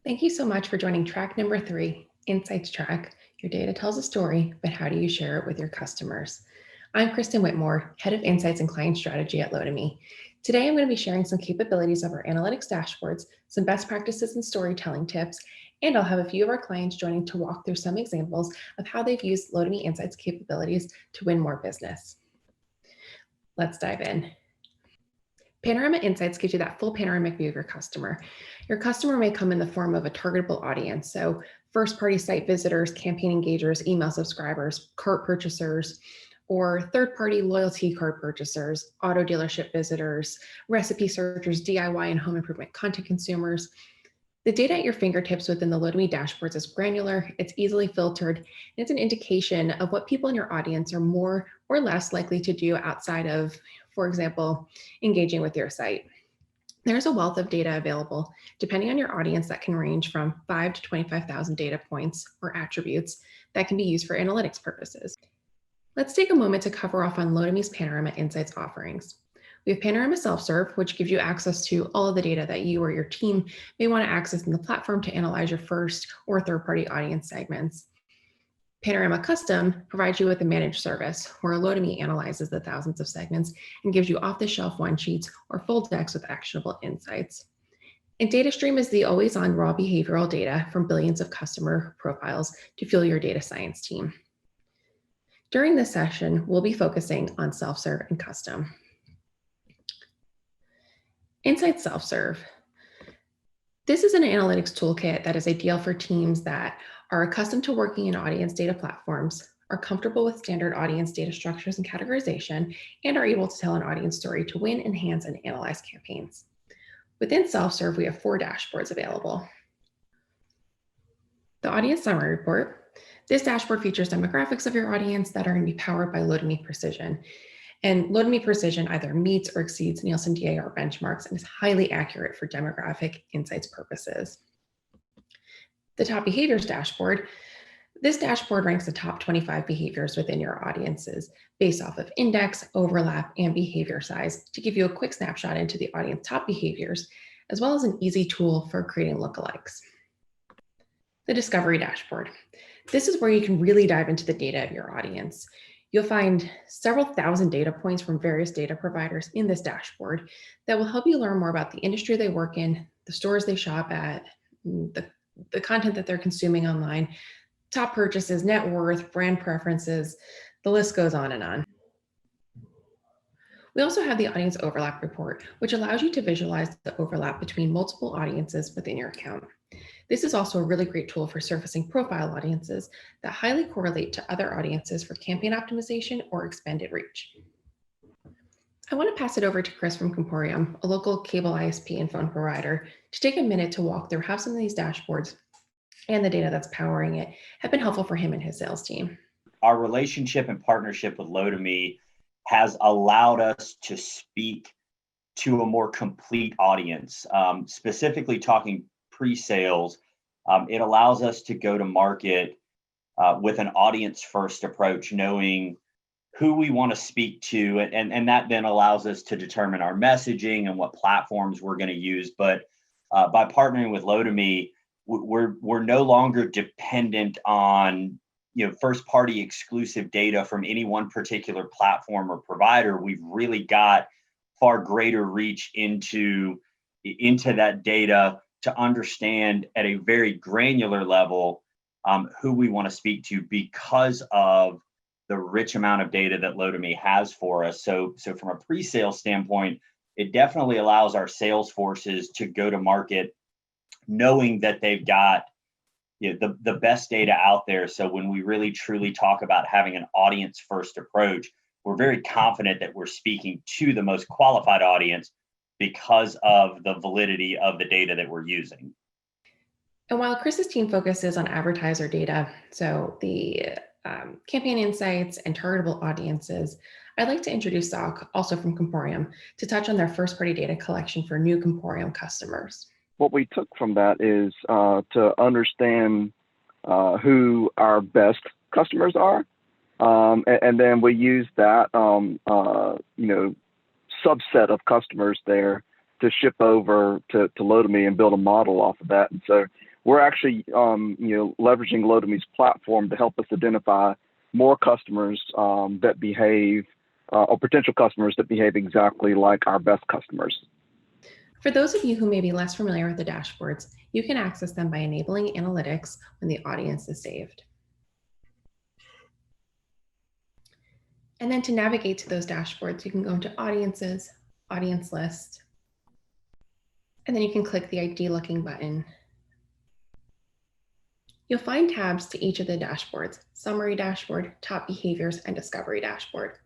Thank you so much for joining track number 3, Insights Track. Your data tells a story, but how do you share it with your customers? I'm Kristen Whitmore, Head of Insights and Client Strategy at Lotame. Today, I'm going to be sharing some capabilities of our analytics dashboards, some best practices and storytelling tips, and I'll have a few of our clients joining to walk through some examples of how they've used Lotame Insights capabilities to win more business. Let's dive in. Panorama Insights gives you that full panoramic view of your customer. Your customer may come in the form of a targetable audience, so first-party site visitors, campaign engagers, email subscribers, cart purchasers, or third-party loyalty card purchasers, auto dealership visitors, recipe searchers, DIY and home improvement content consumers. The data at your fingertips within the Lotame dashboards is granular, it's easily filtered, and it's an indication of what people in your audience are more or less likely to do outside of, for example, engaging with your site. There's a wealth of data available, depending on your audience, that can range from 5 to 25,000 data points or attributes that can be used for analytics purposes. Let's take a moment to cover off on Lotame's Panorama Insights offerings. We have Panorama Self-Serve, which gives you access to all of the data that you or your team may want to access in the platform to analyze your first or third-party audience segments. Panorama Custom provides you with a managed service where Lotame analyzes the thousands of segments and gives you off-the-shelf one-sheets or full decks with actionable insights. And DataStream is the always-on raw behavioral data from billions of customer profiles to fuel your data science team. During this session, we'll be focusing on self-serve and custom. Insight Self-Serve. This is an analytics toolkit that is ideal for teams that are accustomed to working in audience data platforms, are comfortable with standard audience data structures and categorization, and are able to tell an audience story to win, enhance, and analyze campaigns. Within Self-Serve, we have 4 dashboards available. The Audience Summary Report. This dashboard features demographics of your audience that are going to be powered by Lotame Precision. And Lotame Precision either meets or exceeds Nielsen DAR benchmarks and is highly accurate for demographic insights purposes. The Top Behaviors dashboard. This dashboard ranks the top 25 behaviors within your audiences based off of index, overlap, and behavior size to give you a quick snapshot into the audience top behaviors, as well as an easy tool for creating lookalikes. The Discovery dashboard. This is where you can really dive into the data of your audience. You'll find several thousand data points from various data providers in this dashboard that will help you learn more about the industry they work in, the stores they shop at, the content that they're consuming online, top purchases, net worth, brand preferences, the list goes on and on. We also have the Audience Overlap Report, which allows you to visualize the overlap between multiple audiences within your account. This is also a really great tool for surfacing profile audiences that highly correlate to other audiences for campaign optimization or expanded reach. I want to pass it over to Chris from Comporium, a local cable ISP and phone provider, to take a minute to walk through how some of these dashboards and the data that's powering it have been helpful for him and his sales team. Our relationship and partnership with Lotame has allowed us to speak to a more complete audience, specifically talking pre-sales. It allows us to go to market with an audience first approach, knowing who we want to speak to, and that then allows us to determine our messaging and what platforms we're going to use. But by partnering with Lotame, we're no longer dependent on first party exclusive data from any one particular platform or provider. We've really got far greater reach into that data to understand at a very granular level who we want to speak to because of the rich amount of data that Lotame has for us. So from a pre-sale standpoint, it definitely allows our sales forces to go to market knowing that they've got the best data out there. So when we really truly talk about having an audience first approach, we're very confident that we're speaking to the most qualified audience because of the validity of the data that we're using. And while Chris's team focuses on advertiser data, so the campaign insights and targetable audiences, I'd like to introduce Zach, also from Comporium, to touch on their first-party data collection for new Comporium customers. What we took from that is to understand who our best customers are, and then we use that subset of customers there to ship over to Lotame and build a model off of that. And so we're actually leveraging Lotame's platform to help us identify more customers that behave or potential customers that behave exactly like our best customers. For those of you who may be less familiar with the dashboards, you can access them by enabling analytics when the audience is saved. And then to navigate to those dashboards, you can go into Audiences, Audience List, and then you can click the ID looking button. You'll find tabs to each of the dashboards: Summary Dashboard, Top Behaviors, and Discovery Dashboard.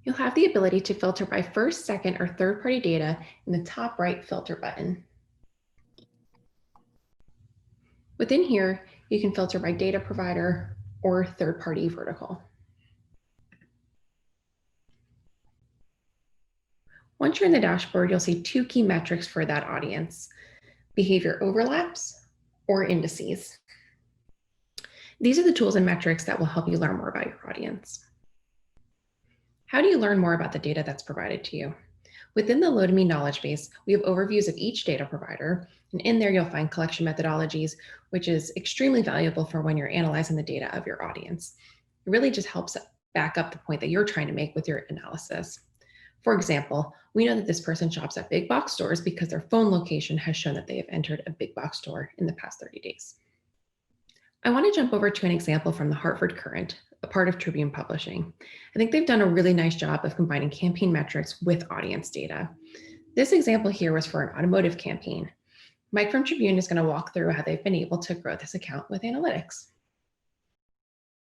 You'll have the ability to filter by first, second, or third-party data in the top right filter button. Within here, you can filter by data provider or third-party vertical. Once you're in the dashboard, you'll see two key metrics for that audience: behavior overlaps or indices. These are the tools and metrics that will help you learn more about your audience. How do you learn more about the data that's provided to you? Within the Lotame knowledge base, we have overviews of each data provider, and in there you'll find collection methodologies, which is extremely valuable for when you're analyzing the data of your audience. It really just helps back up the point that you're trying to make with your analysis. For example, we know that this person shops at big box stores because their phone location has shown that they have entered a big box store in the past 30 days. I want to jump over to an example from the Hartford Courant, a part of Tribune Publishing. I think they've done a really nice job of combining campaign metrics with audience data. This example here was for an automotive campaign. Mike from Tribune is going to walk through how they've been able to grow this account with analytics.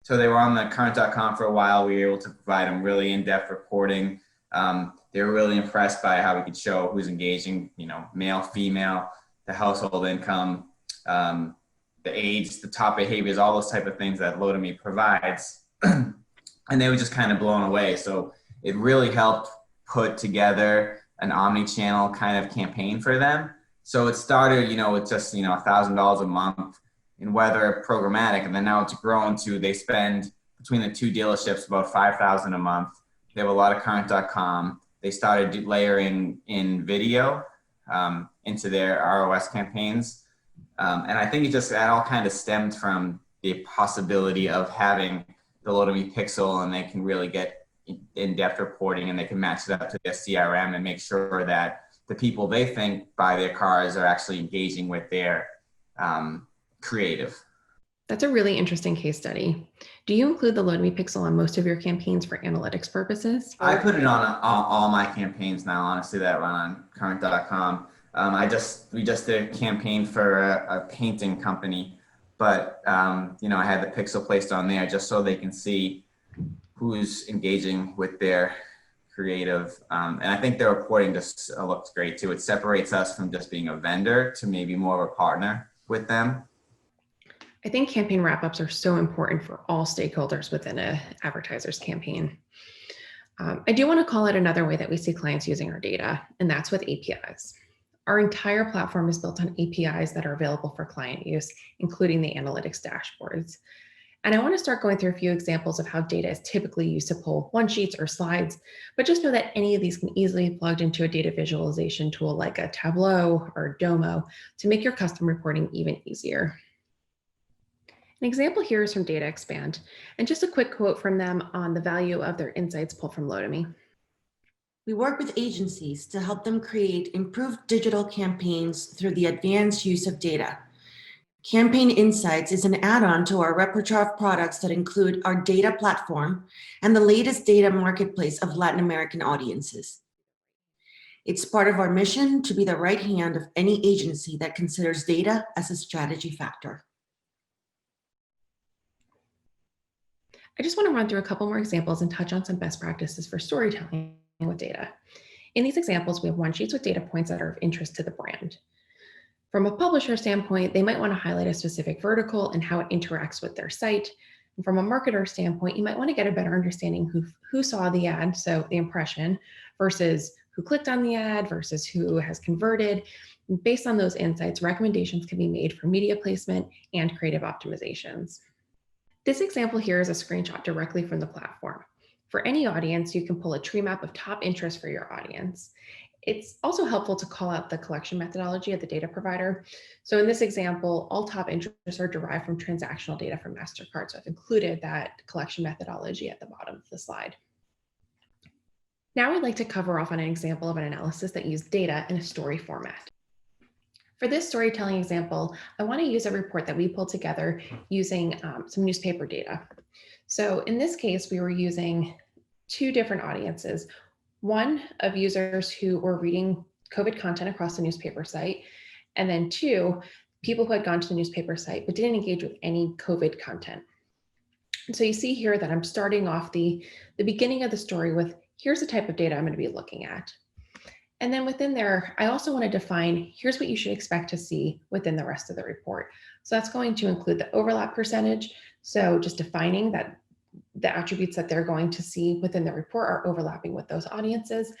So they were on the current.com for a while. We were able to provide them really in-depth reporting. They were really impressed by how we could show who's engaging, male, female, the household income, the age, the top behaviors, all those type of things that Lotame provides. And they were just kind of blown away. So it really helped put together an omni-channel kind of campaign for them. So it started, with just, $1,000 a month in weather programmatic. And then now it's grown to, they spend between the two dealerships about $5,000 a month. They have a lot of current.com. They started layering in video into their ROS campaigns. And I think that all kind of stemmed from the possibility of having the Lotame Pixel, and they can really get in-depth reporting, and they can match it up to their CRM and make sure that the people they think buy their cars are actually engaging with their creative. That's a really interesting case study. Do you include the Lotame Pixel on most of your campaigns for analytics purposes? I put it on all my campaigns now, honestly, that run on current.com. We just did a campaign for a painting company, but I had the pixel placed on there just so they can see who's engaging with their creative. And I think their reporting just looks great too. It separates us from just being a vendor to maybe more of a partner with them. I think campaign wrap-ups are so important for all stakeholders within an advertiser's campaign. I do want to call out another way that we see clients using our data, and that's with APIs. Our entire platform is built on APIs that are available for client use, including the analytics dashboards. And I want to start going through a few examples of how data is typically used to pull one-sheets or slides, but just know that any of these can easily be plugged into a data visualization tool like a Tableau or Domo to make your custom reporting even easier. An example here is from Data Expand, and just a quick quote from them on the value of their insights pulled from Lotame. We work with agencies to help them create improved digital campaigns through the advanced use of data. Campaign Insights is an add-on to our repertoire of products that include our data platform and the latest data marketplace of Latin American audiences. It's part of our mission to be the right hand of any agency that considers data as a strategy factor. I just want to run through a couple more examples and touch on some best practices for storytelling with data. In these examples, we have one-sheets with data points that are of interest to the brand. From a publisher standpoint, they might want to highlight a specific vertical and how it interacts with their site. And from a marketer standpoint, you might want to get a better understanding who saw the ad, so the impression, versus who clicked on the ad versus who has converted. And based on those insights, recommendations can be made for media placement and creative optimizations. This example here is a screenshot directly from the platform. For any audience, you can pull a tree map of top interest for your audience. It's also helpful to call out the collection methodology of the data provider. So in this example, all top interests are derived from transactional data from MasterCard. So I've included that collection methodology at the bottom of the slide. Now I'd like to cover off on an example of an analysis that used data in a story format. For this storytelling example, I want to use a report that we pulled together using some newspaper data. So in this case, we were using two different audiences. One of users who were reading COVID content across the newspaper site, and then two, people who had gone to the newspaper site but didn't engage with any COVID content. And so you see here that I'm starting off the beginning of the story with, here's the type of data I'm going to be looking at. And then within there, I also want to define, here's what you should expect to see within the rest of the report. So that's going to include the overlap percentage. So just defining that the attributes that they're going to see within the report are overlapping with those audiences.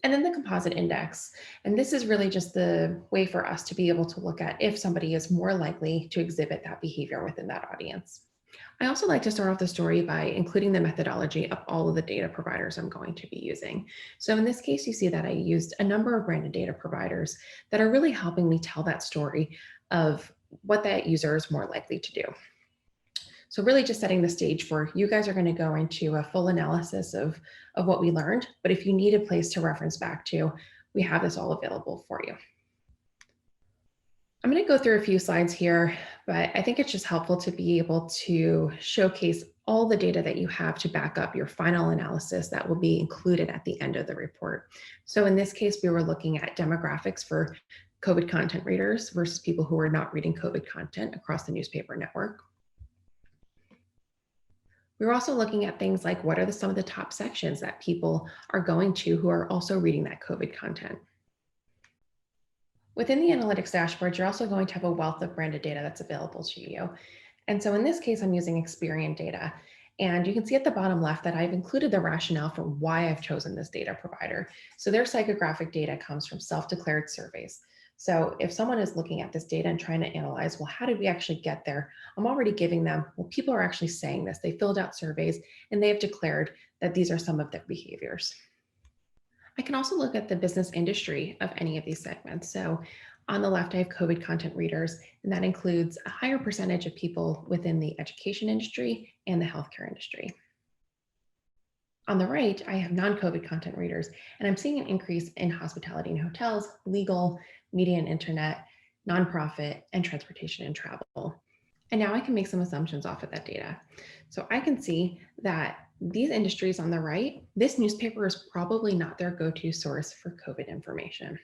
And then the composite index. And this is really just the way for us to be able to look at if somebody is more likely to exhibit that behavior within that audience. I also like to start off the story by including the methodology of all of the data providers I'm going to be using. So in this case, you see that I used a number of branded data providers that are really helping me tell that story of what that user is more likely to do. So really just setting the stage for you guys are going to go into a full analysis of what we learned. But if you need a place to reference back to, we have this all available for you. I'm going to go through a few slides here, but I think it's just helpful to be able to showcase all the data that you have to back up your final analysis that will be included at the end of the report. So in this case, we were looking at demographics for COVID content readers versus people who are not reading COVID content across the newspaper network. We were also looking at things like what are some of the top sections that people are going to who are also reading that COVID content. Within the analytics dashboard, you're also going to have a wealth of branded data that's available to you. And so in this case, I'm using Experian data. And you can see at the bottom left that I've included the rationale for why I've chosen this data provider. So their psychographic data comes from self-declared surveys. So if someone is looking at this data and trying to analyze, well, how did we actually get there? I'm already giving them, well, people are actually saying this. They filled out surveys and they have declared that these are some of their behaviors. I can also look at the business industry of any of these segments. So on the left, I have COVID content readers, and that includes a higher percentage of people within the education industry and the healthcare industry. On the right, I have non-COVID content readers, and I'm seeing an increase in hospitality and hotels, legal, media and internet, nonprofit, and transportation and travel. And now I can make some assumptions off of that data. So I can see that these industries on the right, this newspaper is probably not their go-to source for COVID information.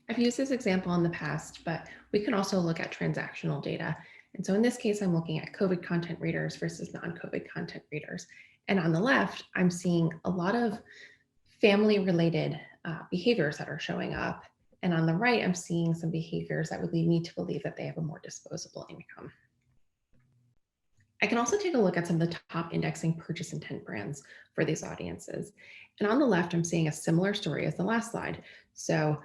I've used this example in the past, but we can also look at transactional data. And so in this case, I'm looking at COVID content readers versus non-COVID content readers. And on the left, I'm seeing a lot of family-related behaviors that are showing up. And on the right, I'm seeing some behaviors that would lead me to believe that they have a more disposable income. I can also take a look at some of the top indexing purchase intent brands for these audiences. And on the left, I'm seeing a similar story as the last slide. So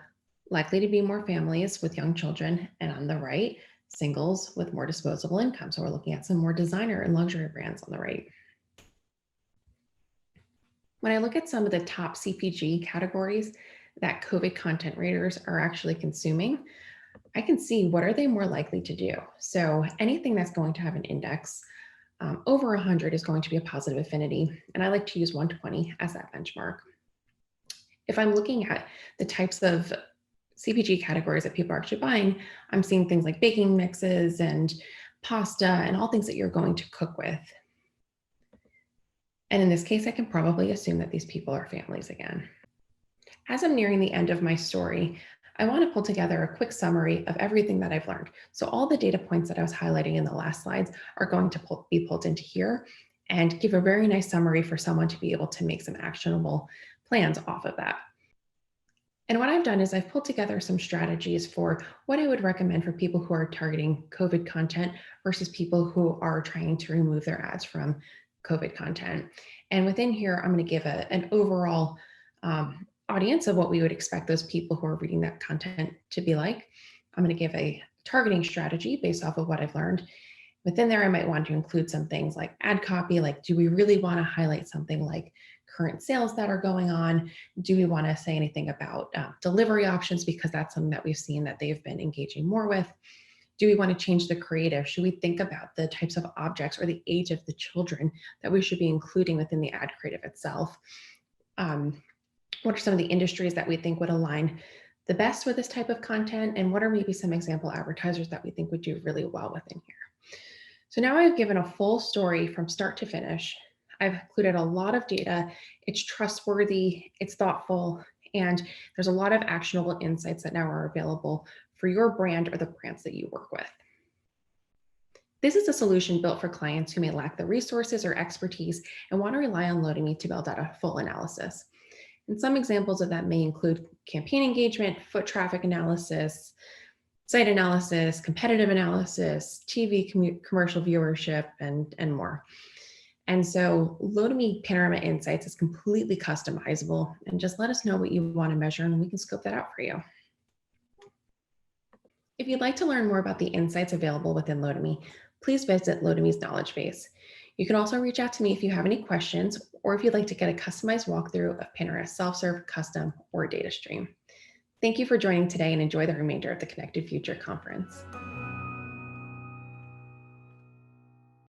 likely to be more families with young children. And on the right, singles with more disposable income. So we're looking at some more designer and luxury brands on the right. When I look at some of the top CPG categories that COVID content readers are actually consuming, I can see what are they more likely to do. So anything that's going to have an index over 100 is going to be a positive affinity. And I like to use 120 as that benchmark. If I'm looking at the types of CPG categories that people are actually buying, I'm seeing things like baking mixes and pasta and all things that you're going to cook with. And in this case, I can probably assume that these people are families again. As I'm nearing the end of my story, I want to pull together a quick summary of everything that I've learned. So all the data points that I was highlighting in the last slides are going to be pulled into here and give a very nice summary for someone to be able to make some actionable plans off of that. And what I've done is I've pulled together some strategies for what I would recommend for people who are targeting COVID content versus people who are trying to remove their ads from COVID content. And within here, I'm going to give an overall audience of what we would expect those people who are reading that content to be like. I'm going to give a targeting strategy based off of what I've learned. Within there, I might want to include some things like ad copy, like do we really want to highlight something like current sales that are going on? Do we want to say anything about delivery options, because that's something that we've seen that they've been engaging more with? Do we want to change the creative? Should we think about the types of objects or the age of the children that we should be including within the ad creative itself? What are some of the industries that we think would align the best with this type of content? And what are maybe some example advertisers that we think would do really well within here? So now I've given a full story from start to finish. I've included a lot of data. It's trustworthy, it's thoughtful, and there's a lot of actionable insights that now are available for your brand or the brands that you work with. This is a solution built for clients who may lack the resources or expertise and want to rely on Lotame to build out a full analysis. And some examples of that may include campaign engagement, foot traffic analysis, site analysis, competitive analysis, TV commercial viewership, and more. And so Lotame Panorama Insights is completely customizable, and just let us know what you want to measure and we can scope that out for you. If you'd like to learn more about the insights available within Lotame, please visit Lotame's knowledge base. You can also reach out to me if you have any questions, or if you'd like to get a customized walkthrough of Panorama's self-serve, custom, or data stream. Thank you for joining today, and enjoy the remainder of the Connected Future conference.